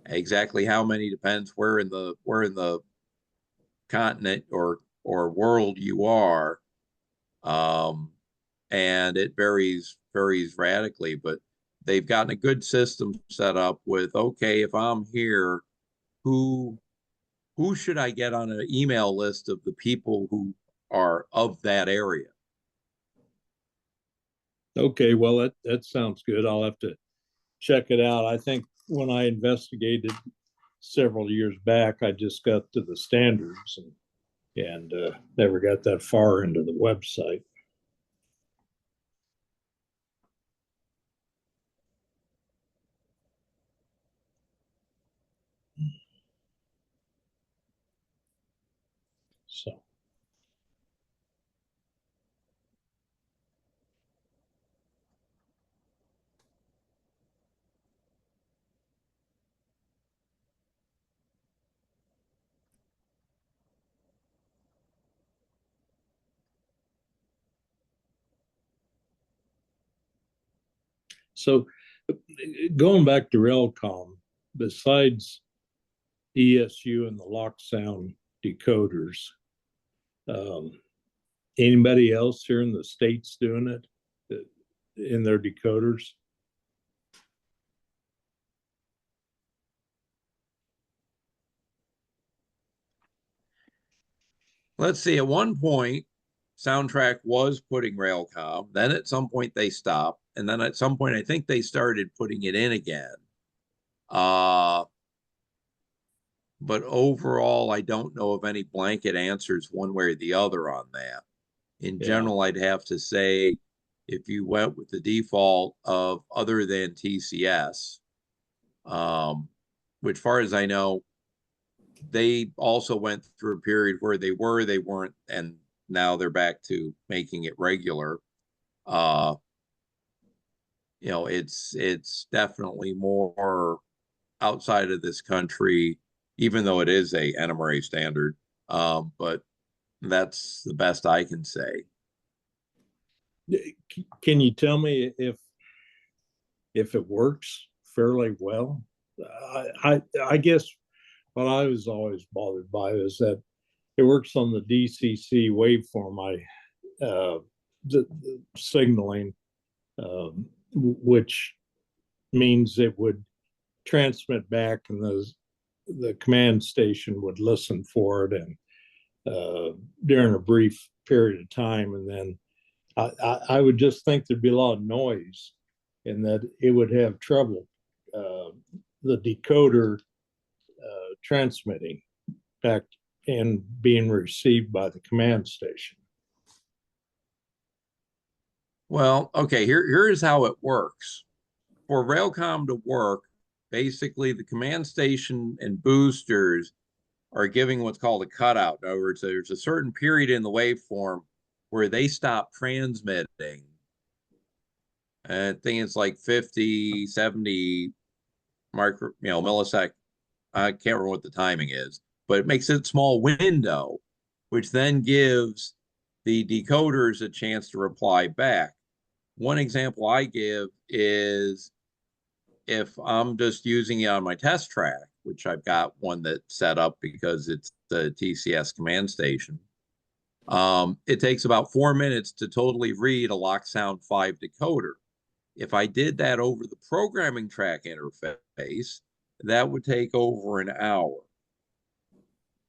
[SPEAKER 2] Exactly how many depends where in the continent or world you are, um, and it varies radically. But they've gotten a good system set up with, okay, if I'm here, who who should I get on an email list of the people who are of that area?
[SPEAKER 4] Okay, well, that sounds good. I'll have to check it out. I think when I investigated several years back, I just got to the standards and never got that far into the website. So, so going back to Relcom, besides ESU and the lock sound decoders, um, anybody else here in the States doing it in their decoders?
[SPEAKER 2] Let's see. At one point, Soundtrack was putting Railcom. Then at some point they stopped, and then at some point I think they started putting it in again. Uh, but overall, I don't know of any blanket answers one way or the other on that. In
[SPEAKER 4] Yeah.
[SPEAKER 2] general, I'd have to say if you went with the default of other than TCS, um, which far as I know, they also went through a period where they weren't, and now they're back to making it regular. Uh, it's definitely more outside of this country, even though it is a NMRA standard. But that's the best I can say.
[SPEAKER 4] Can you tell me if it works fairly well? I guess what I was always bothered by is that it works on the DCC waveform. The signaling, which means it would transmit back, and the command station would listen for it, and during a brief period of time, and then I would just think there'd be a lot of noise, and that it would have trouble the decoder transmitting back and being received by the command station.
[SPEAKER 2] Well, okay, here's how it works. For Railcom to work, basically the command station and boosters are giving what's called a cutout. In other words, there's a certain period in the waveform where they stop transmitting. And I think it's like 50, 70 millisecond. I can't remember what the timing is, but it makes a small window, which then gives the decoders a chance to reply back. One example I give is if I'm just using it on my test track, which I've got one that's set up because it's the TCS command station. It takes about 4 minutes to totally read a lock sound 5 decoder. If I did that over the programming track interface, that would take over an hour.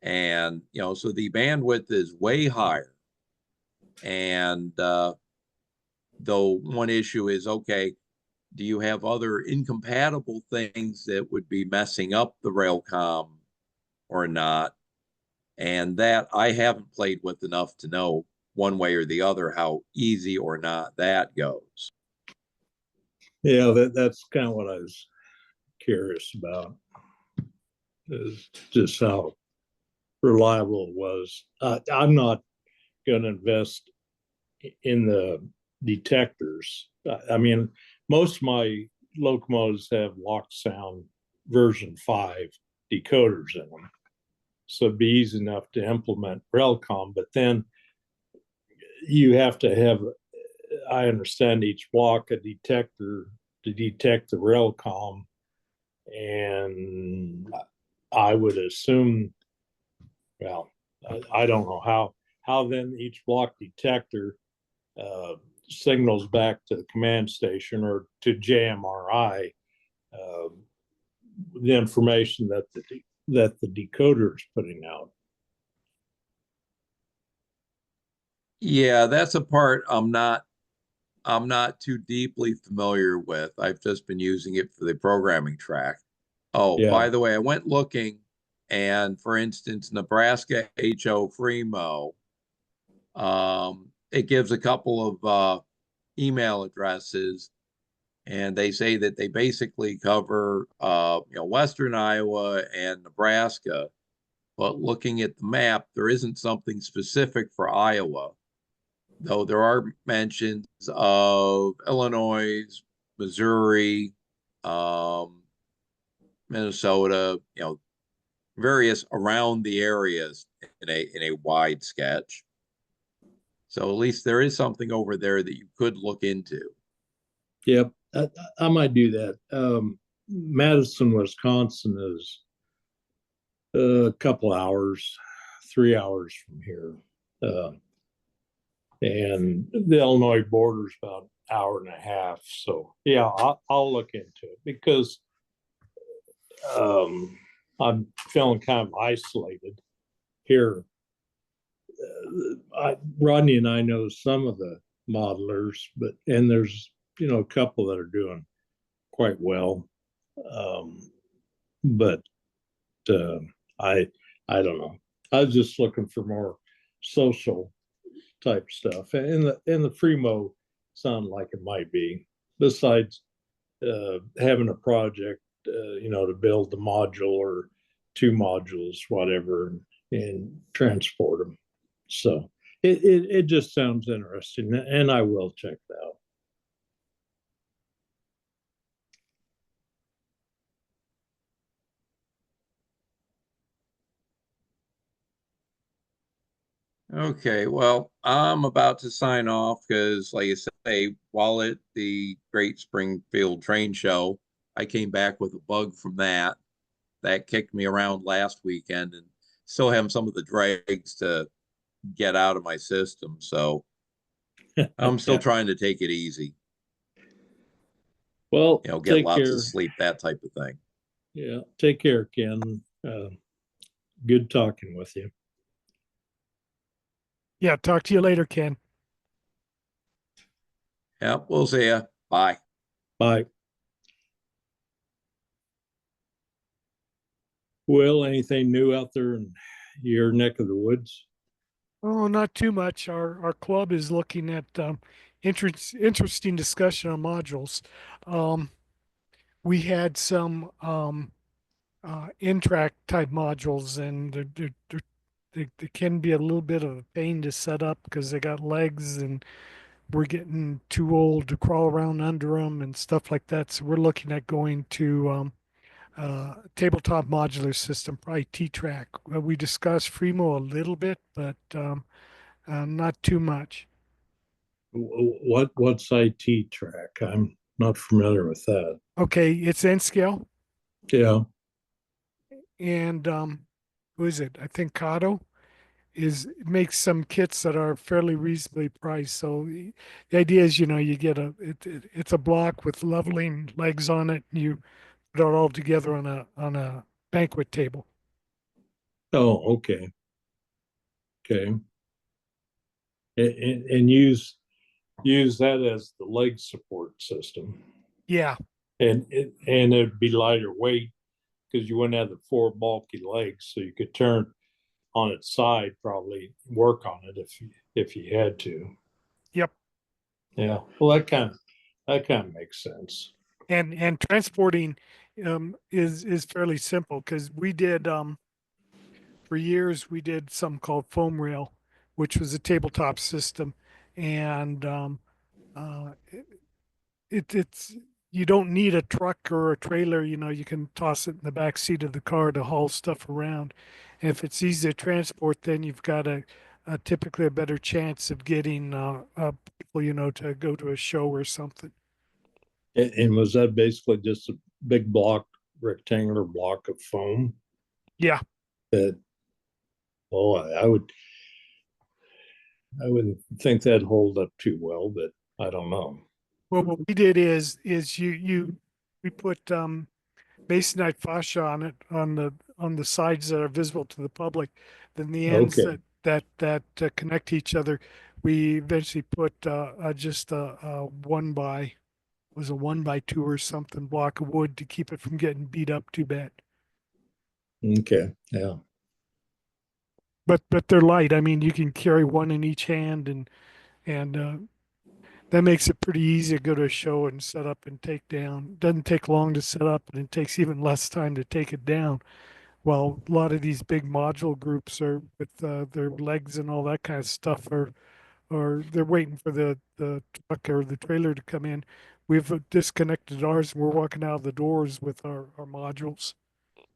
[SPEAKER 2] And, so the bandwidth is way higher. And though one issue is, okay, do you have other incompatible things that would be messing up the Railcom or not? And that I haven't played with enough to know one way or the other how easy or not that goes.
[SPEAKER 4] Yeah, that's kind of what I was curious about, is just how reliable it was. I'm not going to invest in the detectors. I mean, most of my locomotives have lock sound version 5 decoders in them, so it'd be easy enough to implement Railcom. But then you have to have, I understand, each block a detector to detect the Railcom, and I would assume, well, I don't know how then each block detector signals back to the command station or to JMRI the information that the decoder is putting out.
[SPEAKER 2] Yeah, that's a part I'm not too deeply familiar with. I've just been using it for the programming track. Oh,
[SPEAKER 4] Yeah.
[SPEAKER 2] by the way, I went looking, and for instance, Nebraska HO Fremo, it gives a couple of email addresses, and they say that they basically cover Western Iowa and Nebraska. But looking at the map, there isn't something specific for Iowa, though there are mentions of Illinois, Missouri, Minnesota, various around the areas in a wide sketch. So at least there is something over there that you could look into.
[SPEAKER 4] Yep, I might do that. Madison, Wisconsin is a couple hours, 3 hours from here. And the Illinois border is about an hour and a half. So yeah, I'll look into it, because I'm feeling kind of isolated here. Rodney and I know some of the modelers, and there's a couple that are doing quite well, but I don't know. I was just looking for more social type stuff, and the Fremo sound like it might be. Besides having a project, to build the module or 2 modules, whatever, and transport them. So it just sounds interesting, and I will check it out.
[SPEAKER 2] Okay, well, I'm about to sign off because, like I say, while at the Great Springfield Train Show, I came back with a bug from that. That kicked me around last weekend, and still have some of the dregs to get out of my system. So I'm still
[SPEAKER 4] Yeah.
[SPEAKER 2] trying to take it easy.
[SPEAKER 4] Well,
[SPEAKER 2] you know, get
[SPEAKER 4] take
[SPEAKER 2] lots
[SPEAKER 4] care.
[SPEAKER 2] of sleep, that type of thing.
[SPEAKER 4] Yeah, take care, Ken. Good talking with you.
[SPEAKER 1] Yeah, talk to you later, Ken.
[SPEAKER 2] Yeah, we'll see ya. Bye.
[SPEAKER 4] Bye. Will, anything new out there in your neck of the woods?
[SPEAKER 1] Oh, not too much. Our club is looking at interesting discussion on modules. Um, we had some in-track type modules, and they can be a little bit of a pain to set up because they got legs, and we're getting too old to crawl around under them and stuff like that. So we're looking at going to tabletop modular system, probably T-track. We discussed Fremo a little bit, but not too much.
[SPEAKER 4] What's IT track? I'm not familiar with that.
[SPEAKER 1] Okay, it's N scale,
[SPEAKER 4] Yeah.
[SPEAKER 1] and who is it? I think Kato makes some kits that are fairly reasonably priced. So the idea is, you get it's a block with leveling legs on it, and you put it all together on a banquet table.
[SPEAKER 4] Oh, okay. Okay. And use that as the leg support system.
[SPEAKER 1] Yeah,
[SPEAKER 4] And it'd be lighter weight because you wouldn't have the four bulky legs, so you could turn on its side, probably work on it if you had to.
[SPEAKER 1] yep.
[SPEAKER 4] Yeah. Well, that kind of makes sense.
[SPEAKER 1] And transporting is fairly simple because we did for years we did something called foam rail, which was a tabletop system, and uh, it's you don't need a truck or a trailer. You can toss it in the back seat of the car to haul stuff around. And if it's easy to transport, then you've got a typically a better chance of getting people, to go to a show or something.
[SPEAKER 4] And was that basically just a big block, rectangular block of foam
[SPEAKER 1] Yeah.
[SPEAKER 4] that, oh, I wouldn't think that'd hold up too well, but I don't know.
[SPEAKER 1] Well, what we did is we put masonite fascia on it on the sides that are visible to the public. Then the ends
[SPEAKER 4] Okay.
[SPEAKER 1] that connect to each other, we eventually put just a was a 1x2 or something block of wood to keep it from getting beat up too bad.
[SPEAKER 4] Okay. Yeah.
[SPEAKER 1] But they're light. I mean, you can carry one in each hand, and that makes it pretty easy to go to a show and set up and take down. Doesn't take long to set up, and it takes even less time to take it down. Well, a lot of these big module groups are with their legs and all that kind of stuff or they're waiting for the truck or the trailer to come in. We've disconnected ours and we're walking out of the doors with our modules.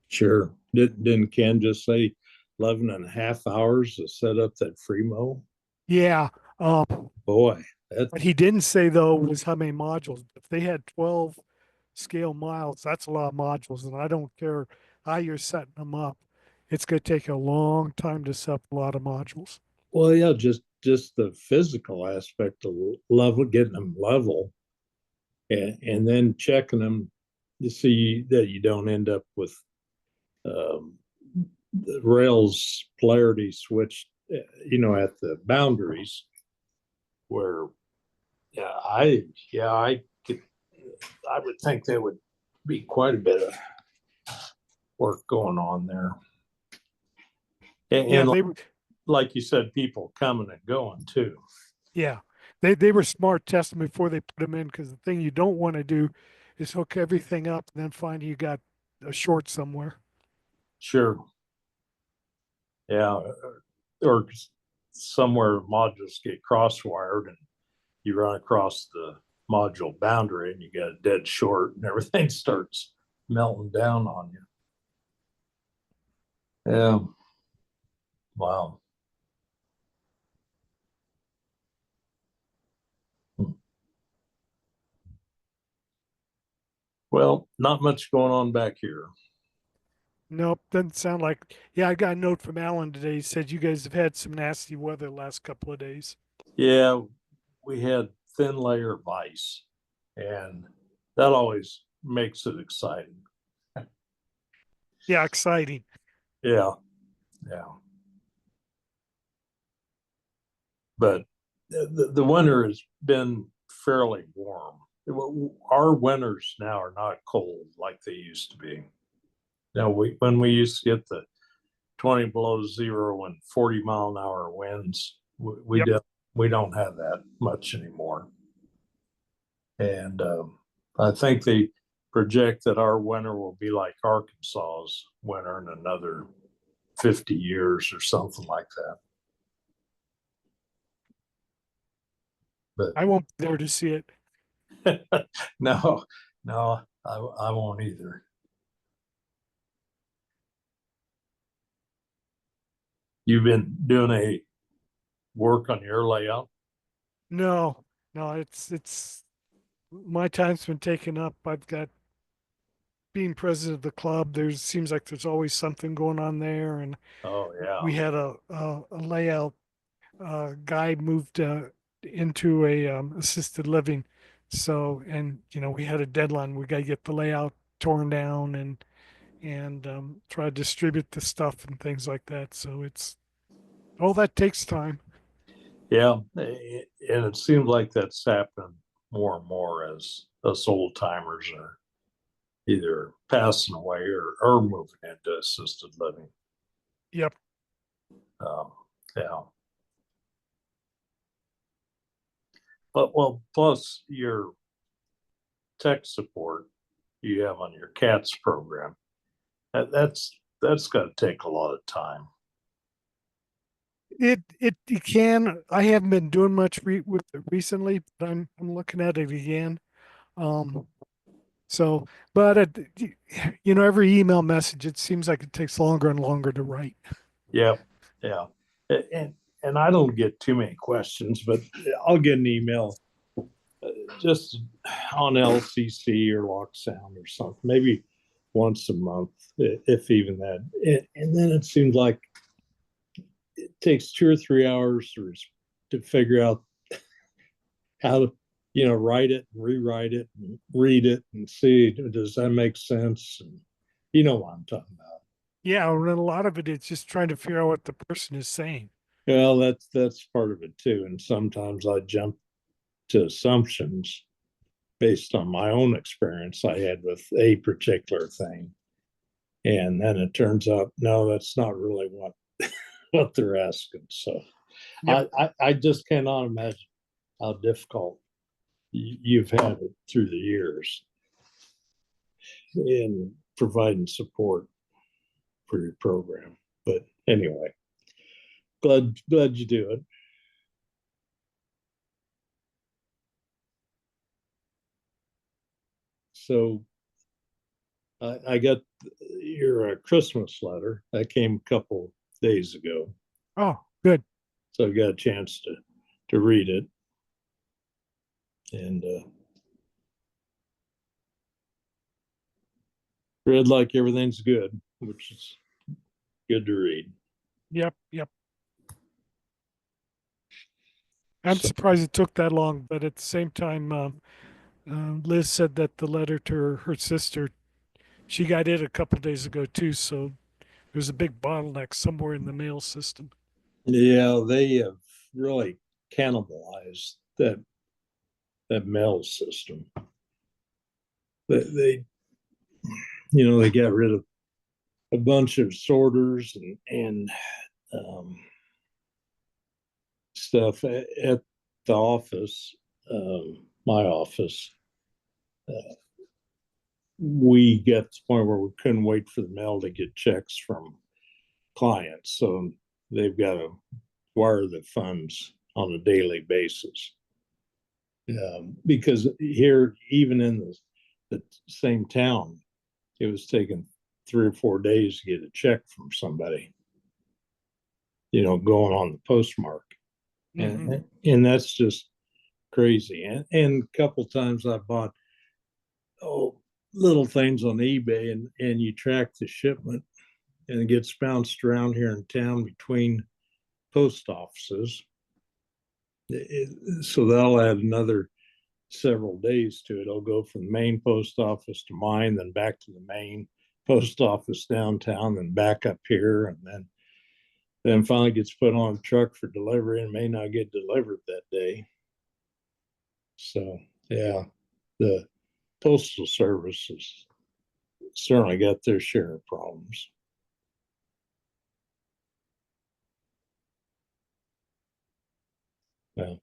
[SPEAKER 4] Sure. Didn't Ken just say 11 and a half hours to set up that Fremo?
[SPEAKER 1] Yeah. Um,
[SPEAKER 4] Boy,
[SPEAKER 1] what he didn't say though was how many modules. If they had 12 scale miles, that's a lot of modules. And I don't care how you're setting them up. It's going to take a long time to set up a lot of modules.
[SPEAKER 4] well, yeah, just the physical aspect of level, getting them level, and then checking them to see that you don't end up with um, the rails polarity switched, at the boundaries where, I could, I would think there would be quite a bit of work going on there.
[SPEAKER 1] Yeah,
[SPEAKER 4] And
[SPEAKER 1] they
[SPEAKER 4] like you said, people coming and going too.
[SPEAKER 1] Yeah, they were smart testing before they put them in because the thing you don't want to do is hook everything up and then find you got a short somewhere.
[SPEAKER 4] Sure. Yeah. Or somewhere modules get cross-wired and you run across the module boundary and you got a dead short and everything starts melting down on you. Yeah. Wow. Well, not much going on back here.
[SPEAKER 1] Nope, doesn't sound like. Yeah, I got a note from Alan today. He said you guys have had some nasty weather the last couple of days.
[SPEAKER 4] Yeah, we had thin layer of ice and that always makes it exciting.
[SPEAKER 1] Yeah, exciting.
[SPEAKER 4] Yeah, yeah. But the winter has been fairly warm. Our winters now are not cold like they used to be. Now, when we used to get the 20 below zero and 40-mile-an-hour winds,
[SPEAKER 1] Yep.
[SPEAKER 4] we don't have that much anymore. And I think they project that our winter will be like Arkansas's winter in another 50 years or something like that. But
[SPEAKER 1] I won't be there to see it.
[SPEAKER 4] no, no, I won't either. You've been doing a work on your layout?
[SPEAKER 1] No, no, it's my time's been taken up. I've got being president of the club. There's seems like there's always something going on there, and
[SPEAKER 4] Oh, yeah.
[SPEAKER 1] we had a layout guy moved into a assisted living. So, and we had a deadline. We got to get the layout torn down and try to distribute the stuff and things like that. So it's all that takes time.
[SPEAKER 4] Yeah. And it seems like that's happening more and more as us old timers are either passing away or moving into assisted living.
[SPEAKER 1] Yep.
[SPEAKER 4] Um, yeah. But well, plus your tech support you have on your cats program, that's got to take a lot of time.
[SPEAKER 1] It you can. I haven't been doing much with it recently, but I'm looking at it again. Um, so, but every email message, it seems like it takes longer and longer to write.
[SPEAKER 4] Yeah, yeah. And and I don't get too many questions, but I'll get an email just on LCC or Lock Sound or something, maybe once a month, if even that. And then it seems like it takes 2 or 3 hours to figure out how to, write it and rewrite it and read it and see, does that make sense? And you know what I'm talking about.
[SPEAKER 1] Yeah, and a lot of it is just trying to figure out what the person is saying.
[SPEAKER 4] Well, that's part of it too. And sometimes I jump to assumptions based on my own experience I had with a particular thing. And then it turns out, no, that's not really what they're asking. So
[SPEAKER 1] Yep.
[SPEAKER 4] I just cannot imagine how difficult you've had it through the years in providing support for your program. But anyway, glad you do it. So I got your Christmas letter that came a couple days ago,
[SPEAKER 1] Oh, good.
[SPEAKER 4] so I got a chance to read it, and read like everything's good, which is good to read.
[SPEAKER 1] Yep, yep. I'm
[SPEAKER 4] So,
[SPEAKER 1] surprised it took that long, but at the same time, Liz said that the letter to her sister, she got it a couple days ago too. So there's a big bottleneck somewhere in the mail system.
[SPEAKER 4] yeah, they have really cannibalized that mail system. They they got rid of a bunch of sorters and stuff at the office, my office. We got to the point where we couldn't wait for the mail to get checks from clients, so they've got to wire the funds on a daily basis. Because here, even in the same town, it was taking 3 or 4 days to get a check from somebody, going on the postmark.
[SPEAKER 1] Mhm.
[SPEAKER 4] And that's just crazy. And a couple times I bought little things on eBay, and you track the shipment, and it gets bounced around here in town between post offices. So that'll add another several days to it. It'll go from the main post office to mine, then back to the main post office downtown, then back up here, and then finally gets put on a truck for delivery and may not get delivered that day. So yeah, the postal service has certainly got their share of problems. Yeah.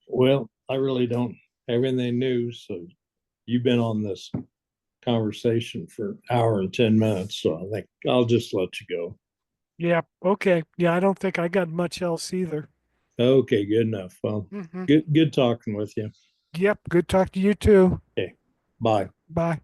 [SPEAKER 4] Well, I really don't have anything new, so you've been on this conversation for an hour and 10 minutes, so I think I'll just let you go.
[SPEAKER 1] Yeah. Okay. Yeah. I don't think I got much else either.
[SPEAKER 4] Okay, good enough. Well,
[SPEAKER 1] Hmm.
[SPEAKER 4] good talking with you.
[SPEAKER 1] Yep. Good talk to you too.
[SPEAKER 4] Okay, bye.
[SPEAKER 1] Bye.